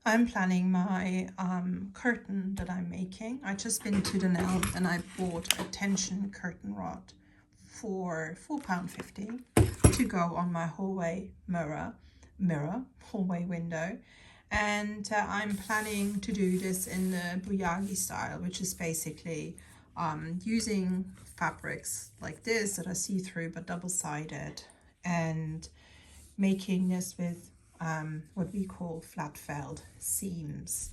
I'm planning my curtain that I'm making. I just been to the nail and I bought a tension curtain rod for £4.50 to go on my hallway hallway window. And I'm planning to do this in the Bojagi style, which is basically using fabrics like this that are see-through but double-sided, and making this with what we call flat felt seams.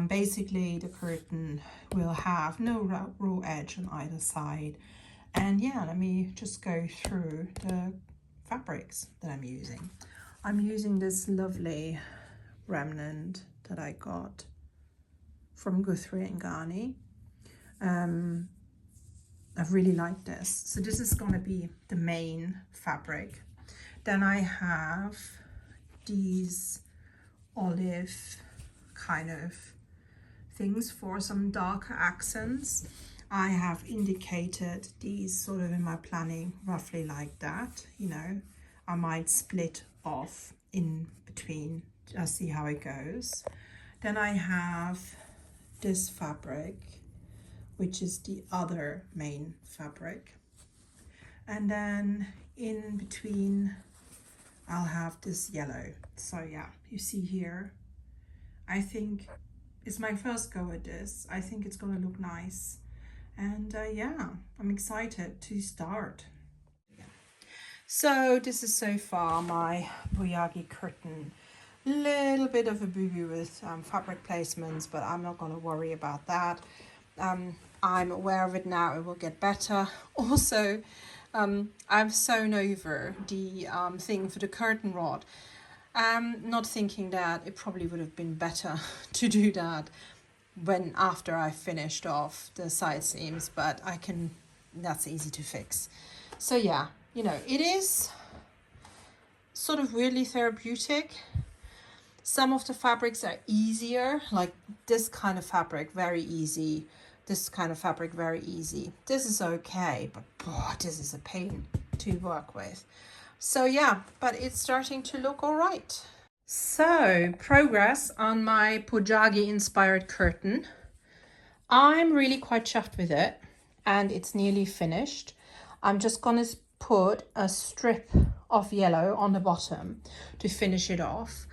Basically the curtain will have no raw edge on either side. And yeah, let me just go through the fabrics that I'm using. I'm using this lovely remnant that I got from Guthrie and Ghani. I really like this. So this is going to be the main fabric. Then I have these olive kind of things for some darker accents. I have indicated these sort of in my planning roughly like that. You know, I might split off in between, just see how it goes. Then I have this fabric, which is the other main fabric. And then in between I'll have this yellow. So yeah, you see here, I think it's my first go at this. I think it's gonna look nice. And yeah, I'm excited to start. So this is so far my Bojagi curtain. Little bit of a boo-boo with fabric placements, but I'm not gonna worry about that. I'm aware of it now, it will get better. Also, I've sewn over the thing for the curtain rod. Not thinking that it probably would have been better to do that after I finished off the side seams, but that's easy to fix. So yeah, you know, it is sort of weirdly therapeutic. Some of the fabrics are easier, like this kind of fabric, very easy. This kind of fabric, very easy. This is okay, but this is a pain to work with. So yeah, but it's starting to look all right. So progress on my Bojagi inspired curtain. I'm really quite chuffed with it, and it's nearly finished. I'm just gonna put a strip of yellow on the bottom to finish it off.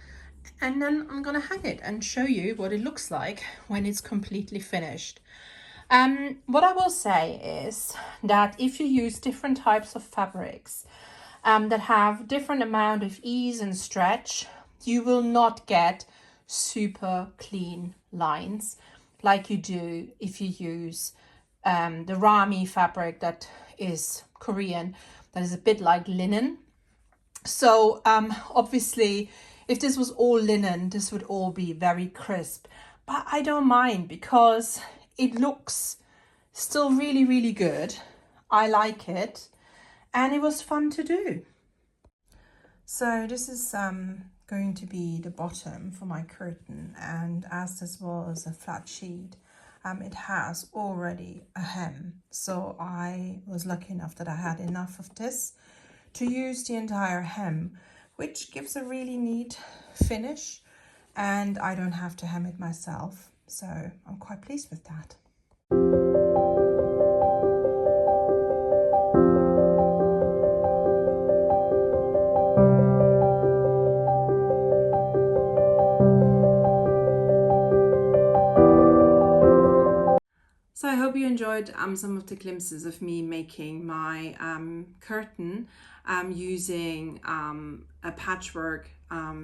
And then I'm gonna hang it and show you what it looks like when it's completely finished. What I will say is that if you use different types of fabrics that have different amount of ease and stretch, you will not get super clean lines like you do if you use the Rami fabric that is Korean, that is a bit like linen. So obviously, if this was all linen, this would all be very crisp, but I don't mind because it looks still really, really good. I like it, and it was fun to do. So this is going to be the bottom for my curtain, and as this was a flat sheet, it has already a hem. So I was lucky enough that I had enough of this to use the entire hem, which gives a really neat finish, and I don't have to hem it myself. So I'm quite pleased with that. So I hope you enjoyed some of the glimpses of me making my curtain using a patchwork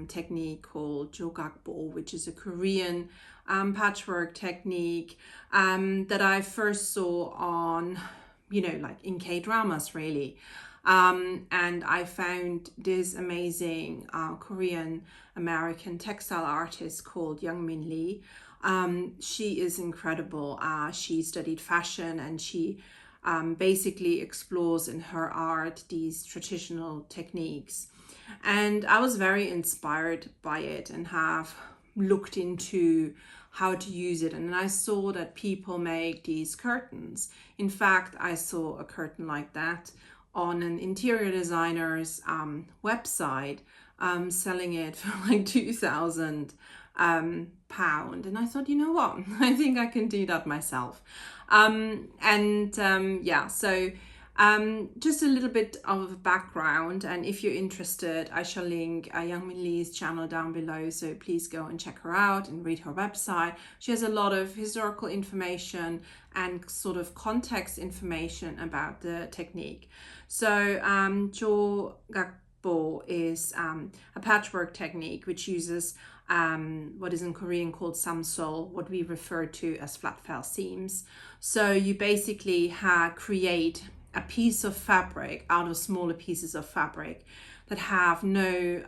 technique called jogakbi, which is a Korean patchwork technique that I first saw on, you know, like in K-dramas really. And I found this amazing Korean American textile artist called Youngmin Lee. She is incredible. She studied fashion, and she basically explores in her art these traditional techniques. And I was very inspired by it and have looked into how to use it. And I saw that people make these curtains. In fact, I saw a curtain like that on an interior designer's website selling it for like £2,000. And I thought, you know what, I think I can do that myself. Yeah, so just a little bit of background, and if you're interested, I shall link Youngmin Lee's channel down below, so please go and check her out and read her website. She has a lot of historical information and sort of context information about the technique. So jogakbi is a patchwork technique which uses what is in Korean called samsol, what we refer to as flat fell seams. So you basically create a piece of fabric out of smaller pieces of fabric that have no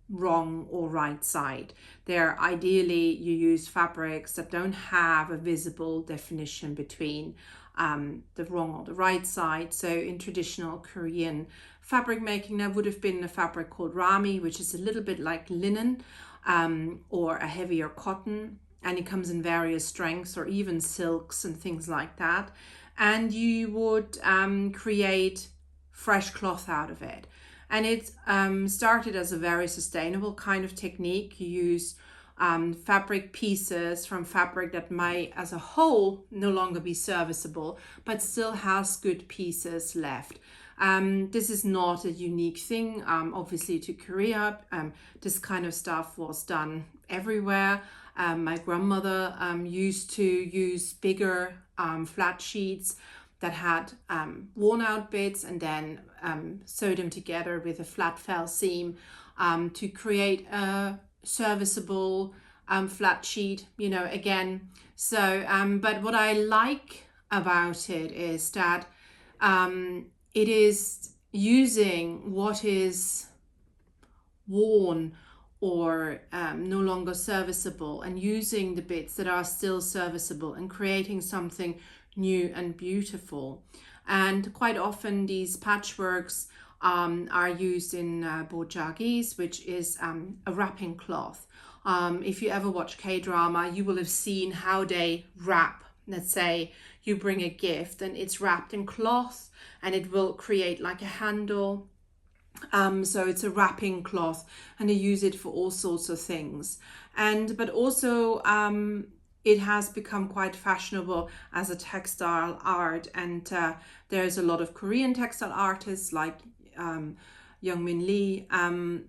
wrong or right side. Ideally, you use fabrics that don't have a visible definition between the wrong or the right side. So in traditional Korean fabric making, there would have been a fabric called rami, which is a little bit like linen or a heavier cotton, and it comes in various strengths, or even silks and things like that. And you would create fresh cloth out of it. And it started as a very sustainable kind of technique. You use fabric pieces from fabric that might as a whole no longer be serviceable, but still has good pieces left. This is not a unique thing, obviously, to Korea. This kind of stuff was done everywhere. My grandmother used to use bigger flat sheets that had worn out bits, and then sew them together with a flat fell seam to create a serviceable flat sheet, again. So, but what I like about it is that it is using what is worn or no longer serviceable, and using the bits that are still serviceable and creating something new and beautiful. And quite often these patchworks are used in bojagis, which is a wrapping cloth. If you ever watch K-drama, you will have seen how they wrap. Let's say you bring a gift and it's wrapped in cloth, and it will create like a handle. So it's a wrapping cloth, and they use it for all sorts of things. But also it has become quite fashionable as a textile art, and there's a lot of Korean textile artists like Youngmin Lee and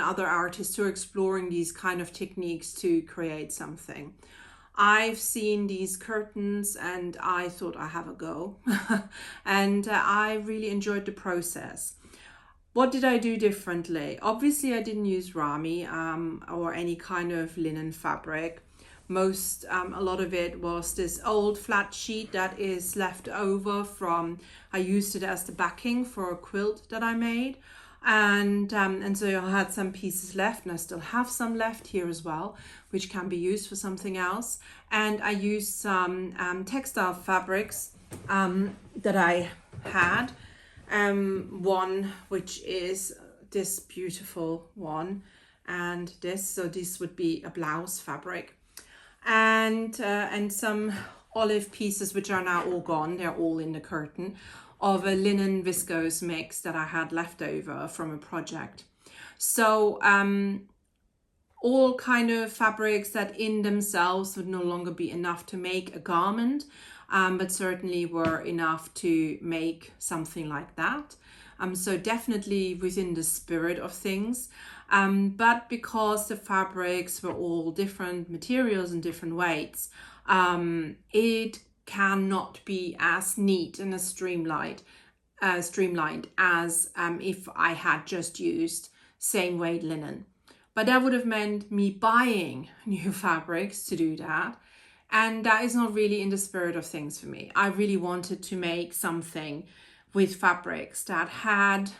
other artists who are exploring these kind of techniques to create something. I've seen these curtains and I thought I have a go and I really enjoyed the process. What did I do differently? Obviously, I didn't use rami or any kind of linen fabric. A lot of it was this old flat sheet that is left over from, I used it as the backing for a quilt that I made. And so I had some pieces left, and I still have some left here as well, which can be used for something else. And I used some textile fabrics that I had. One which is this beautiful one, and this would be a blouse fabric, and some olive pieces which are now all gone. They're all in the curtain, of a linen viscose mix that I had left over from a project. So all kind of fabrics that in themselves would no longer be enough to make a garment, but certainly were enough to make something like that. So definitely within the spirit of things. But because the fabrics were all different materials and different weights, it cannot be as neat and as streamlined as if I had just used same weight linen. But that would have meant me buying new fabrics to do that. And that is not really in the spirit of things for me. I really wanted to make something with fabrics that had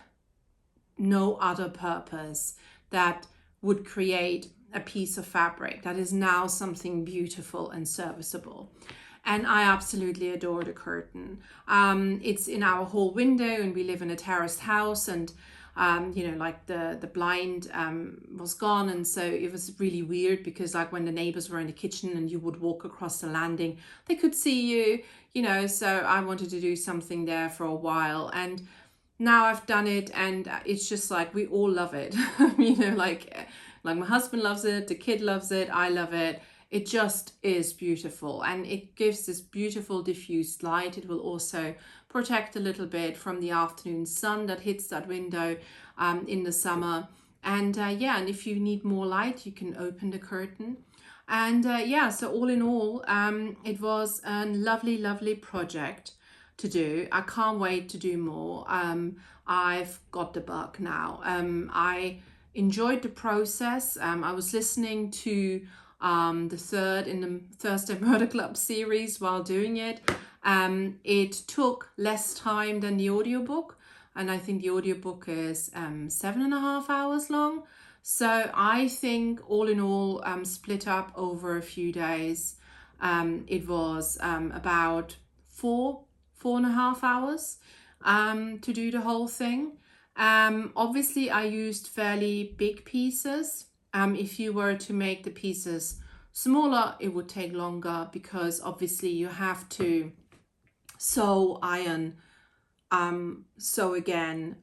no other purpose, that would create a piece of fabric that is now something beautiful and serviceable. And I absolutely adore the curtain. It's in our hall window, and we live in a terraced house, and like the blind was gone, and so it was really weird because like when the neighbors were in the kitchen and you would walk across the landing, they could see you, so I wanted to do something there for a while. And now I've done it, and it's just like we all love it. You know, like my husband loves it, the kid loves it, I love it. It just is beautiful, and it gives this beautiful diffused light. It will also protect a little bit from the afternoon sun that hits that window in the summer. And yeah, and if you need more light, you can open the curtain. And yeah, so all in all, it was a lovely, lovely project to do. I can't wait to do more. I've got the bug now. I enjoyed the process. I was listening to the third in the Thursday Murder Club series while doing it. It took less time than the audiobook, and I think the audiobook is 7.5 hours long. So I think all in all, split up over a few days, it was about 4.5 hours to do the whole thing. Obviously, I used fairly big pieces. If you were to make the pieces smaller, it would take longer, because obviously you have to sew, iron, sew again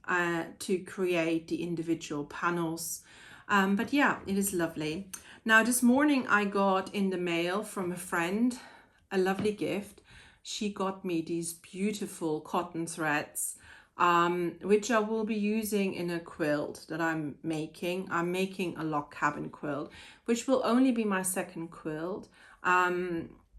to create the individual panels. But yeah, it is lovely. Now, this morning I got in the mail from a friend a lovely gift. She got me these beautiful cotton threads, which I will be using in a quilt that I'm making. I'm making a log cabin quilt, which will only be my second quilt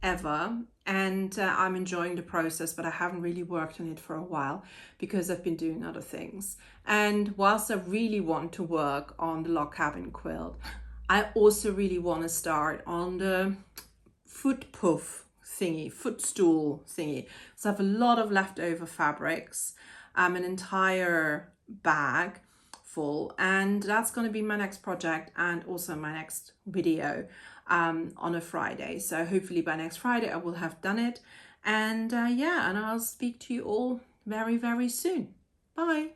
ever. And I'm enjoying the process, but I haven't really worked on it for a while because I've been doing other things. And whilst I really want to work on the log cabin quilt, I also really want to start on the foot puff thingy, footstool thingy. So I have a lot of leftover fabrics, an entire bag full, and that's going to be my next project and also my next video on a Friday. So hopefully by next Friday I will have done it. And yeah, and I'll speak to you all very, very soon. Bye.